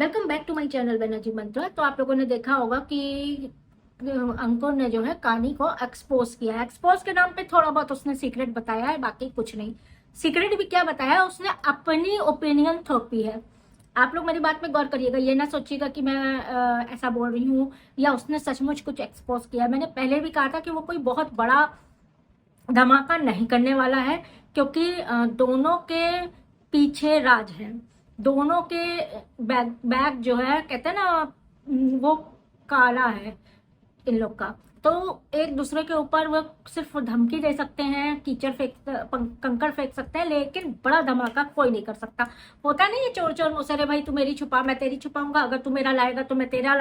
Welcome back to my channel Banerjee Mantra. तो आप लोगों ने देखा होगा कि अंकुर ने जो है कहानी को एक्सपोज किया है। एक्सपोज के नाम पे थोड़ा बहुत उसने सीक्रेट बताया है, बाकी कुछ नहीं। सीक्रेट भी क्या बताया है, उसने अपनी ओपिनियन थोपी है। आप लोग मेरी बात में गौर करिएगा, ये ना सोचिएगा कि मैं ऐसा बोल रही हूँ या उसने सचमुच कुछ एक्सपोज किया है। मैंने पहले भी कहा था कि वो कोई बहुत बड़ा धमाका नहीं करने वाला है, क्योंकि दोनों के पीछे राज है। दोनों के बैग जो है, कहते हैं ना, वो काला है इन लोग का। तो एक दूसरे के ऊपर वो सिर्फ धमकी दे सकते हैं, कीचड़ फेंक, कंकड़ फेंक सकते हैं, लेकिन बड़ा धमाका कोई नहीं कर सकता। होता नहीं है चोर चोर मुसरे, भाई तू मेरी छुपा मैं तेरी छुपाऊंगा, अगर तू मेरा लाएगा तो मैं तेरा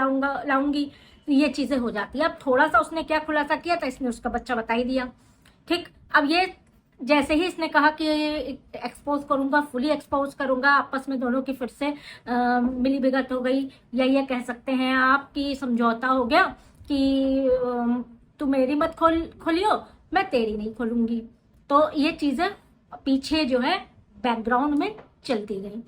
लाऊंगी। ये चीजें हो जाती है। अब थोड़ा सा उसने क्या खुलासा किया था, इसने उसका बच्चा बता ही दिया। ठीक, अब ये जैसे ही इसने कहा कि एक्सपोज करूंगा, फुली एक्सपोज करूंगा, आपस में दोनों की फिर से मिली भगत हो गई, या ये कह सकते हैं आपकी समझौता हो गया कि तू मेरी मत खोलियो, मैं तेरी नहीं खोलूंगी। तो ये चीजें पीछे जो है बैकग्राउंड में चलती गई।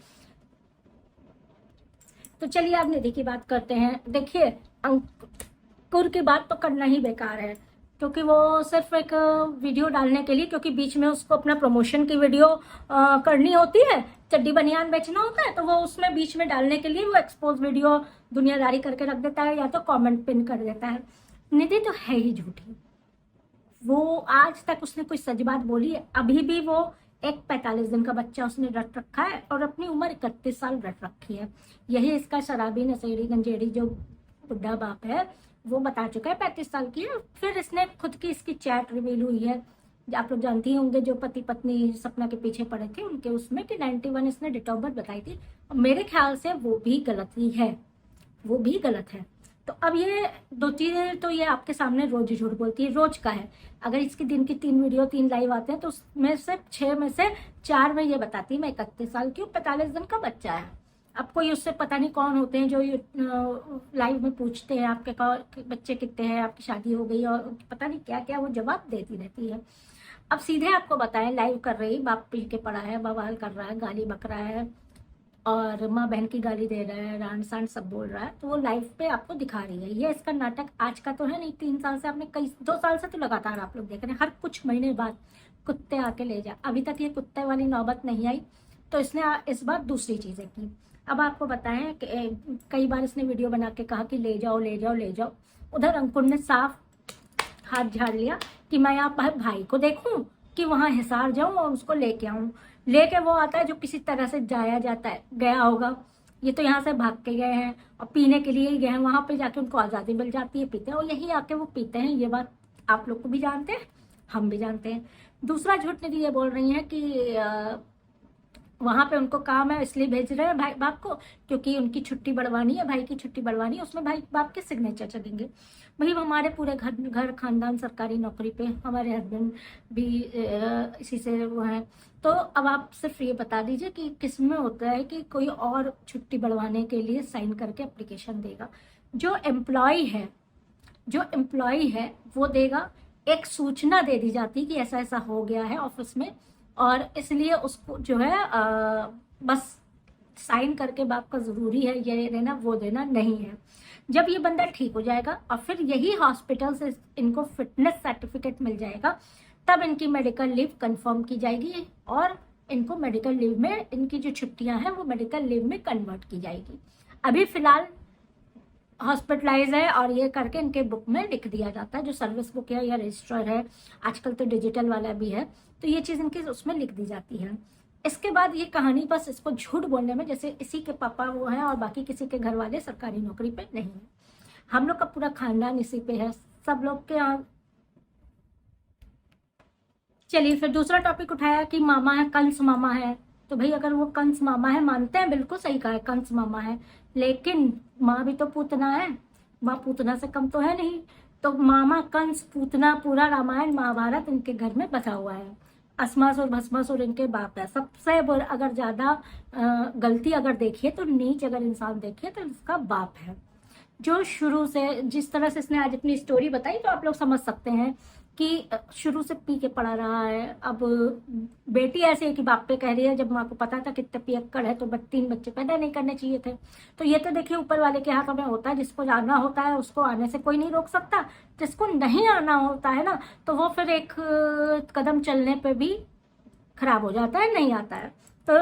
तो चलिए अब निधि की बात करते हैं। देखिए, अंकुर की बात तो करना ही बेकार है, क्योंकि वो सिर्फ एक वीडियो डालने के लिए, क्योंकि बीच में उसको अपना प्रमोशन की वीडियो करनी होती है, चड्डी बनियान बेचना होता है, तो वो उसमें बीच में डालने के लिए वो एक्सपोज वीडियो दुनियादारी करके रख देता है, या तो कमेंट पिन कर देता है। निधि तो है ही झूठी। वो आज तक उसने कोई सच बात बोली है? अभी भी वो एक 45 दिन का बच्चा उसने रट रखा है, और अपनी उम्र 31 साल रट रखी है। यही इसका शराबी नशेड़ी गंजेड़ी जो बुढ़ा बाप है वो बता चुका है 35 साल की है। फिर इसने खुद की इसकी चैट रिवील हुई है, आप लोग जानती ही होंगे, जो पति पत्नी सपना के पीछे पड़े थे उनके, उसमें कि 91 इसने डेट ऑफ बर्थ बताई थी। मेरे ख्याल से वो भी गलत ही है, वो भी गलत है। तो अब ये दो चीजें तो ये आपके सामने रोज झूठ बोलती है। रोज का है, अगर इसकी दिन की 3 वीडियो 3 लाइव आते हैं तो उसमें से 6 में से 4 में ये बताती है मैं 31 साल की हूँ, 45 दिन का बच्चा है। अब कोई उससे पता नहीं कौन होते हैं जो लाइव में पूछते हैं आपके बच्चे कितने हैं, आपकी शादी हो गई, और पता नहीं क्या क्या वो जवाब देती रहती है। अब सीधे आपको बताएं, लाइव कर रही, बाप पी के पड़ा है, बवाल कर रहा है, गाली बक रहा है, और माँ बहन की गाली दे रहा है, रान सान सब बोल रहा है, तो वो लाइव पे आपको दिखा रही है। ये इसका नाटक आज का तो है नहीं, 3 साल से आपने, कई 2 साल से तो लगातार आप लोग देख रहे हैं, हर कुछ महीने बाद कुत्ते आके ले जा। अभी तक ये कुत्ते वाली नौबत नहीं आई, तो इसने इस बार दूसरी चीजें की। अब आपको बताएं कि कई बार इसने वीडियो बना के कहा कि ले जाओ ले जाओ ले जाओ। उधर अंकुर ने साफ हाथ झाड़ लिया कि मैं आप भाई को देखूं कि वहां हिसार जाऊं और उसको लेके आऊं। लेके वो आता है जो किसी तरह से जाया जाता है, गया होगा। ये तो यहाँ से भाग के गए हैं और पीने के लिए ही गए हैं, वहां पे जाके उनको आजादी मिल जाती है, पीते हैं, और यही आके वो पीते हैं। ये बात आप लोग को भी जानते हैं, हम भी जानते हैं। दूसरा झूठ निधि ये बोल रही है कि वहां पे उनको काम है इसलिए भेज रहे हैं भाई बाप को, क्योंकि उनकी छुट्टी बढ़वानी है, भाई की छुट्टी बढ़वानी है, उसमें भाई बाप के सिग्नेचर चलेंगे। भाई हमारे पूरे घर खानदान सरकारी नौकरी पे, हमारे हस्बैंड भी इसी से वो है। तो अब आप सिर्फ ये बता दीजिए कि किस में होता है कि कोई और छुट्टी बढ़वाने के लिए साइन करके एप्लीकेशन देगा। जो एम्प्लॉय है वो देगा। एक सूचना दे दी जाती कि ऐसा ऐसा हो गया है ऑफिस में, और इसलिए उसको जो है बस साइन करके बाप का जरूरी है, ये देना वो देना नहीं है। जब ये बंदा ठीक हो जाएगा और फिर यही हॉस्पिटल से इनको फिटनेस सर्टिफिकेट मिल जाएगा, तब इनकी मेडिकल लीव कंफर्म की जाएगी, और इनको मेडिकल लीव में, इनकी जो छुट्टियां हैं वो मेडिकल लीव में कन्वर्ट की जाएगी। अभी फिलहाल हॉस्पिटलाइज है, और ये करके इनके बुक में लिख दिया जाता है, जो सर्विस बुक है या रजिस्टर है, आजकल तो डिजिटल वाला भी है, तो ये चीज इनके उसमें लिख दी जाती है। इसके बाद ये कहानी बस इसको झूठ बोलने में, जैसे इसी के पापा वो हैं और बाकी किसी के घर वाले सरकारी नौकरी पे नहीं है, हम लोग का पूरा खानदान इसी पे है, सब लोग के यहाँ। चलिए फिर दूसरा टॉपिक उठाया कि मामा है, कंस मामा है। तो भाई अगर वो कंस मामा है, मानते हैं, बिल्कुल सही कहा है, कंस मामा है, लेकिन माँ भी तो पूतना है, माँ पूतना से कम तो है नहीं। तो मामा कंस पूतना, पूरा रामायण महाभारत इनके घर में बसा हुआ है। असमासुर भस्मासुर इनके बाप है। सबसे अगर ज्यादा गलती अगर देखिए तो नीच अगर इंसान देखिए तो इसका बाप है, जो शुरू से जिस तरह से इसने आज अपनी स्टोरी बताई, तो आप लोग समझ सकते हैं कि शुरू से पी के पड़ा रहा है। अब बेटी ऐसे है कि बाप पे कह रही है, जब माँ को पता था कितने पियक्कड़ है तो 3 बच्चे पैदा नहीं करने चाहिए थे। तो ये तो देखिए ऊपर वाले के हाथ में होता है, जिसको आना होता है उसको आने से कोई नहीं रोक सकता, जिसको नहीं आना होता है ना तो वो फिर एक कदम चलने पे भी खराब हो जाता है, नहीं आता है। तो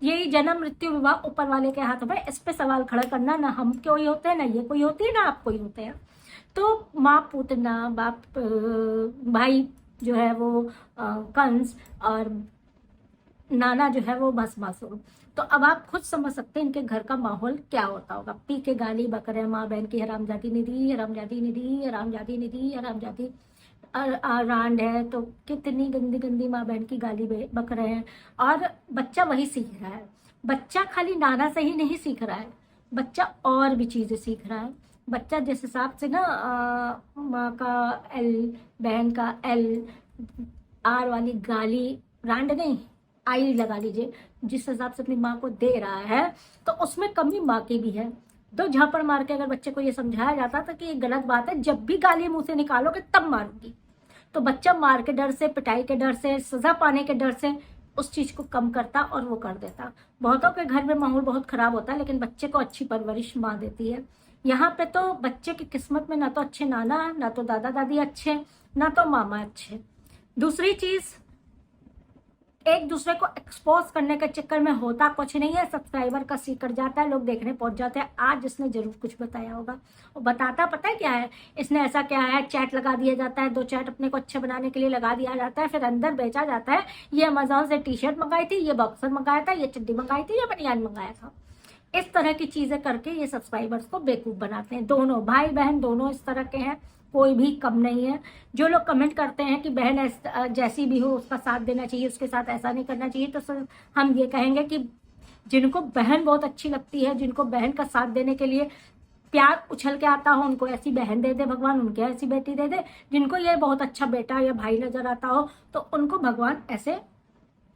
यही जन्म मृत्यु विवाह ऊपर वाले के हाथ में, इस पे सवाल खड़ा करना ना हम कोई होते हैं, ना ये कोई होती है, ना आप कोई होते हैं। तो माँ पूतना, बाप भाई जो है वो कंस, और नाना जो है वो भस्मासुर। तो अब आप खुद समझ सकते हैं इनके घर का माहौल क्या होता होगा। पी के गाली बक रहे हैं, माँ बहन की हरामजादी निधि, हरामजादी निधि, हरामजादी निधि, हरामजादी रांड है। तो कितनी गंदी गंदी माँ बहन की गाली बक रहे हैं। और बच्चा वही सीख रहा है। बच्चा खाली नाना से ही नहीं सीख रहा है, बच्चा और भी चीजें सीख रहा है। बच्चा जिस हिसाब से ना माँ का एल, बहन का एल, आर वाली गाली, रांड नहीं आई लगा लीजिए, जिस हिसाब से अपनी माँ को दे रहा है, तो उसमें कमी माँ की भी है। 2 झापड़ मार के अगर बच्चे को ये समझाया जाता था कि ये गलत बात है, जब भी गाली मुंह से निकालोगे तब मारूंगी, तो बच्चा मार के डर से, पिटाई के डर से, सजा पाने के डर से उस चीज को कम करता और वो कर देता। बहुतों के घर में माहौल बहुत खराब होता है, लेकिन बच्चे को अच्छी परवरिश माँ देती है। यहाँ पे तो बच्चे की किस्मत में ना तो अच्छे नाना, ना तो दादा दादी अच्छे, ना तो मामा अच्छे। दूसरी चीज, एक दूसरे को एक्सपोज करने के चक्कर में होता कुछ नहीं है, सब्सक्राइबर का सीकर जाता है, लोग देखने पहुंच जाते हैं। आज इसने जरूर कुछ बताया होगा, वो बताता पता है क्या है, इसने ऐसा क्या है, चैट लगा दिया जाता है, 2 चैट अपने को अच्छे बनाने के लिए लगा दिया जाता है, फिर अंदर बेचा जाता है। ये अमेजोन से टी-शर्ट मंगाई थी, ये बॉक्सर मंगाया था, ये चड्डी मंगाई थी, ये बनियान मंगाया था। इस तरह की चीजें करके ये सब्सक्राइबर्स को बेवकूफ बनाते हैं। दोनों भाई बहन दोनों इस तरह के हैं, कोई भी कम नहीं है। जो लोग कमेंट करते हैं कि बहन जैसी भी हो उसका साथ देना चाहिए, उसके साथ ऐसा नहीं करना चाहिए, तो सर हम ये कहेंगे कि जिनको बहन बहुत अच्छी लगती है, जिनको बहन का साथ देने के लिए प्यार उछल के आता हो, उनको ऐसी बहन दे दे भगवान, उनके ऐसी बेटी दे दे। जिनको ये बहुत अच्छा बेटा या भाई नजर आता हो तो उनको भगवान ऐसे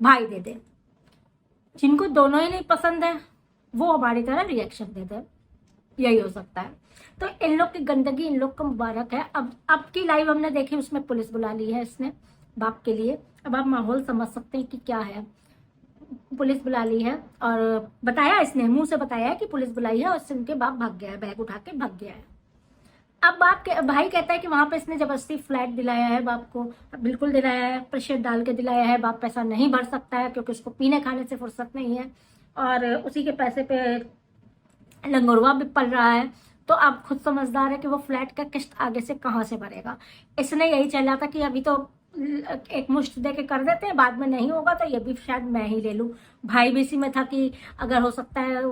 भाई दे दे। जिनको दोनों ही नहीं पसंद है वो हमारी तरह रिएक्शन दे दे, यही हो सकता है। तो इन लोग की गंदगी इन लोग को मुबारक है। अब की लाइव हमने देखी, उसमें पुलिस बुला ली है इसने बाप के लिए। अब आप माहौल समझ सकते हैं कि क्या है। पुलिस बुला ली है और बताया, इसने मुंह से बताया है कि पुलिस बुलाई है, और उससे उनके बाप भाग गया है, बैग उठा के भाग गया है। अब बाप के भाई कहता है कि वहां पे इसने जबरदस्ती फ्लैट दिलाया है बाप को, बिल्कुल दिलाया है, प्रेशर डाल के दिलाया है। बाप पैसा नहीं भर सकता है क्योंकि उसको पीने खाने से फुर्सत नहीं है, और उसी के पैसे पे लंगोरवा भी पल रहा है। तो आप खुद समझदार है कि वो फ्लैट का किस्त आगे से कहाँ से भरेगा। इसने यही चला था कि अभी तो एक मुश्त दे के कर देते हैं, बाद में नहीं होगा तो ये भी शायद मैं ही ले लूं। भाई भी इसी में था कि अगर हो सकता है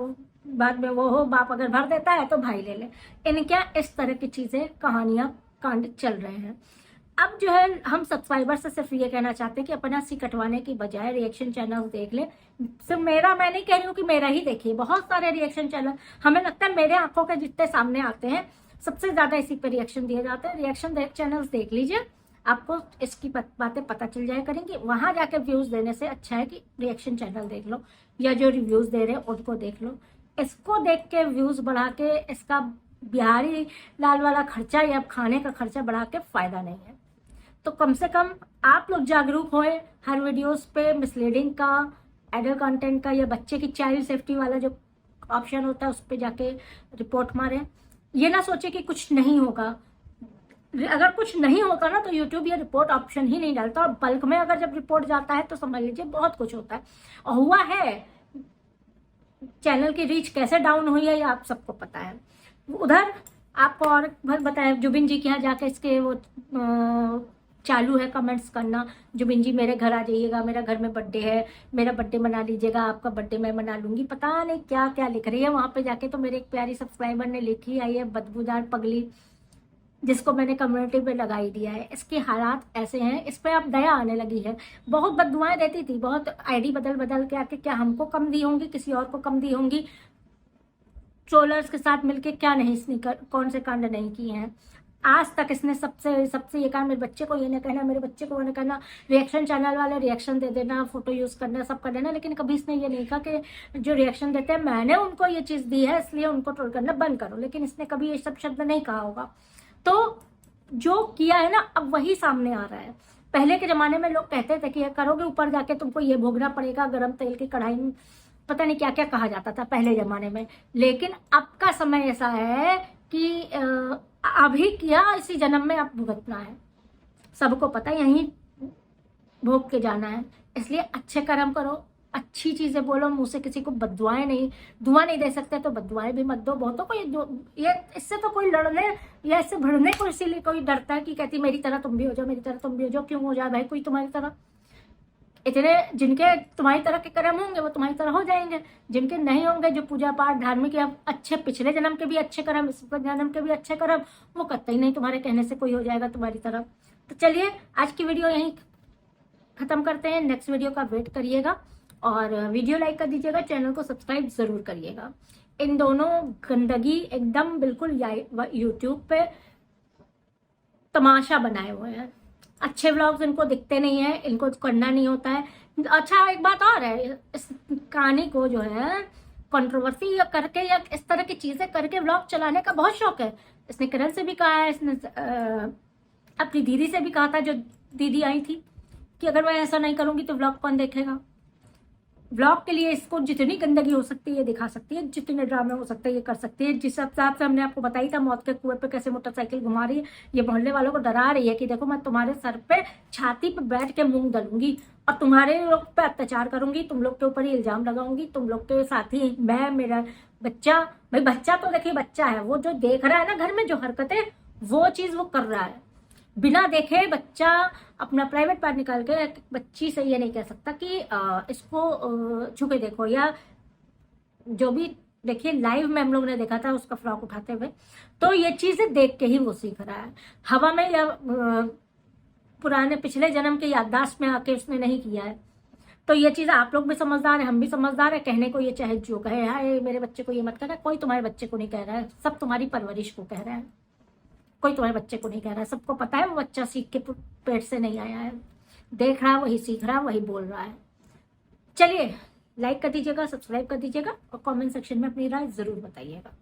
बाद में वो हो, बाप अगर भर देता है तो भाई ले ले। इन क्या इस तरह की चीजें, कहानियां, कांड चल रहे हैं। अब जो है हम सब्सक्राइबर से सिर्फ ये कहना चाहते हैं कि अपना सी कटवाने की बजाय रिएक्शन चैनल देख ले। सिर्फ मेरा, मैं नहीं कह रही हूँ कि मेरा ही देखिए, बहुत सारे रिएक्शन चैनल हमें लगता है मेरे आंखों के जितने सामने आते हैं सबसे ज्यादा इसी पे रिएक्शन दिए जाते हैं। रिएक्शन चैनल्स देख लीजिए, आपको इसकी बातें पता चल जाया करेंगी। वहां जाके व्यूज देने से अच्छा है कि रिएक्शन चैनल देख लो, या जो रिव्यूज दे रहे हैं उनको देख लो। इसको देख के व्यूज बढ़ा के इसका बिहारी लाल वाला खर्चा या खाने का खर्चा बढ़ा के फायदा नहीं है। तो कम से कम आप लोग जागरूक होए, हर वीडियोस पे मिसलीडिंग का, एडल्ट कंटेंट का, या बच्चे की चाइल्ड सेफ्टी वाला जो ऑप्शन होता है उस पर जाके रिपोर्ट मारें। ये ना सोचे कि कुछ नहीं होगा। अगर कुछ नहीं होगा ना तो यूट्यूब ये रिपोर्ट ऑप्शन ही नहीं डालता, और बल्क में अगर जब रिपोर्ट जाता है तो समझ लीजिए बहुत कुछ होता है। और हुआ है, चैनल की रीच कैसे डाउन हुई है ये आप सबको पता है। उधर आपको और बताया, जुबिन जी के यहाँ जाके इसके वो चालू है कमेंट्स करना, जुबिन जी मेरे घर आ जाइएगा, मेरा घर में बर्थडे है, मेरा बर्थडे मना लीजिएगा, आपका बर्थडे मैं मना लूंगी, पता नहीं क्या क्या लिख रही है वहां पे जाके। तो मेरे एक प्यारी सब्सक्राइबर ने लिखी आई है बदबूदार पगली, जिसको मैंने कम्युनिटी पे लगाई दिया है। इसके हालात ऐसे हैं, इस पे अब दया आने लगी है। बहुत बददुआएं देती थी, बहुत आईडी बदल बदल के आके क्या हमको कम दी होंगी, किसी और को कम दी होंगी, ट्रोलर्स के साथ मिलके क्या नहीं इसने कौन से कांड नहीं किए हैं। आज तक इसने सबसे ये कहा, मेरे बच्चे को ये नहीं कहना, मेरे बच्चे को वो नहीं कहना, रिएक्शन चैनल वाले रिएक्शन दे देना, फोटो यूज करना, सब कर देना, लेकिन कभी इसने ये नहीं कहा कि जो रिएक्शन देते हैं मैंने उनको ये चीज दी है इसलिए उनको ट्रोल करना बंद करो। लेकिन इसने कभी ये सब शब्द नहीं कहा होगा। तो जो किया है ना अब वही सामने आ रहा है। पहले के जमाने में लोग कहते थे कि ये करोगे ऊपर जाके तुमको ये भोगना पड़ेगा, गरम तेल की कढ़ाई में, पता नहीं क्या क्या कहा जाता था पहले जमाने में। लेकिन अब का समय ऐसा है कि अभी किया इसी जन्म में अब भुगतना है। सबको पता है यहीं भोग के जाना है। इसलिए अच्छे कर्म करो, अच्छी चीजें बोलो, मुंह से किसी को बददुआएं नहीं, दुआ नहीं दे सकते तो बददुआएं भी मत दो। बहुतों को ये इससे तो कोई लड़ने या इससे भिड़ने को इसीलिए कोई डरता है कि कहती मेरी तरह तुम भी हो जाओ, मेरी तरह तुम भी हो जाओ। क्यों हो जाए भाई कोई तुम्हारी तरह? इतने जिनके तुम्हारी तरह के कर्म होंगे वो तुम्हारी तरह हो जाएंगे, जिनके नहीं होंगे, जो पूजा पाठ धार्मिक या अच्छे पिछले जन्म के भी अच्छे कर्म, इस जन्म के भी अच्छे कर्म, वो कतई नहीं तुम्हारे कहने से कोई हो जाएगा तुम्हारी तरह। तो चलिए आज की वीडियो यहीं खत्म करते हैं। नेक्स्ट वीडियो का वेट करिएगा और वीडियो लाइक कर दीजिएगा, चैनल को सब्सक्राइब जरूर करिएगा। इन दोनों गंदगी एकदम बिल्कुल यूट्यूब पे तमाशा बनाए हुए हैं। अच्छे व्लॉग्स इनको दिखते नहीं है, इनको करना नहीं होता है। अच्छा एक बात और है, इस कहानी को जो है कंट्रोवर्सी या करके या इस तरह की चीजें करके व्लॉग चलाने का बहुत शौक है। इसने किरण से भी कहा है, इसने अपनी दीदी से भी कहा था, जो दीदी आई थी, कि अगर मैं ऐसा नहीं करूंगी तो व्लॉग कौन देखेगा। व्लॉग के लिए इसको जितनी गंदगी हो सकती है दिखा सकती है, जितने ड्रामे हो सकते हैं ये कर सकती है। जिस हिसाब से हमने आपको बताई था मौत के कुएं पे कैसे मोटरसाइकिल घुमा रही है, ये मोहल्ले वालों को डरा रही है कि देखो मैं तुम्हारे सर पे छाती पे बैठ के मूंग दलूंगी और तुम्हारे लोग पे अत्याचार करूंगी, तुम लोग के ऊपर ही इल्जाम लगाऊंगी, तुम लोग के साथ ही मैं, मेरा बच्चा। भाई बच्चा तो देखिए बच्चा है, वो जो देख रहा है ना घर में जो हरकतें, वो चीज वो कर रहा है। बिना देखे बच्चा अपना प्राइवेट पार्ट निकाल के बच्ची से ये नहीं कह सकता कि इसको छू के देखो, या जो भी देखिए लाइव में हम लोग ने देखा था उसका फ्रॉक उठाते हुए, तो ये चीजें देख के ही वो सीख रहा है। हवा में या पुराने पिछले जन्म के याददाश्त में आके उसने नहीं किया है। तो ये चीज आप लोग भी समझदार है, हम भी समझदार है। कहने को ये चाहे जो कहे, हाय मेरे बच्चे को ये मत कहना, कोई तुम्हारे बच्चे को नहीं कह रहा है, सब तुम्हारी परवरिश को कह रहा है। कोई तुम्हारे बच्चे को नहीं कह रहा है, सबको पता है वो बच्चा सीख के पेट से नहीं आया है, देख रहा है वही सीख रहा है वही बोल रहा है। चलिए लाइक कर दीजिएगा, सब्सक्राइब कर दीजिएगा और कमेंट सेक्शन में अपनी राय जरूर बताइएगा।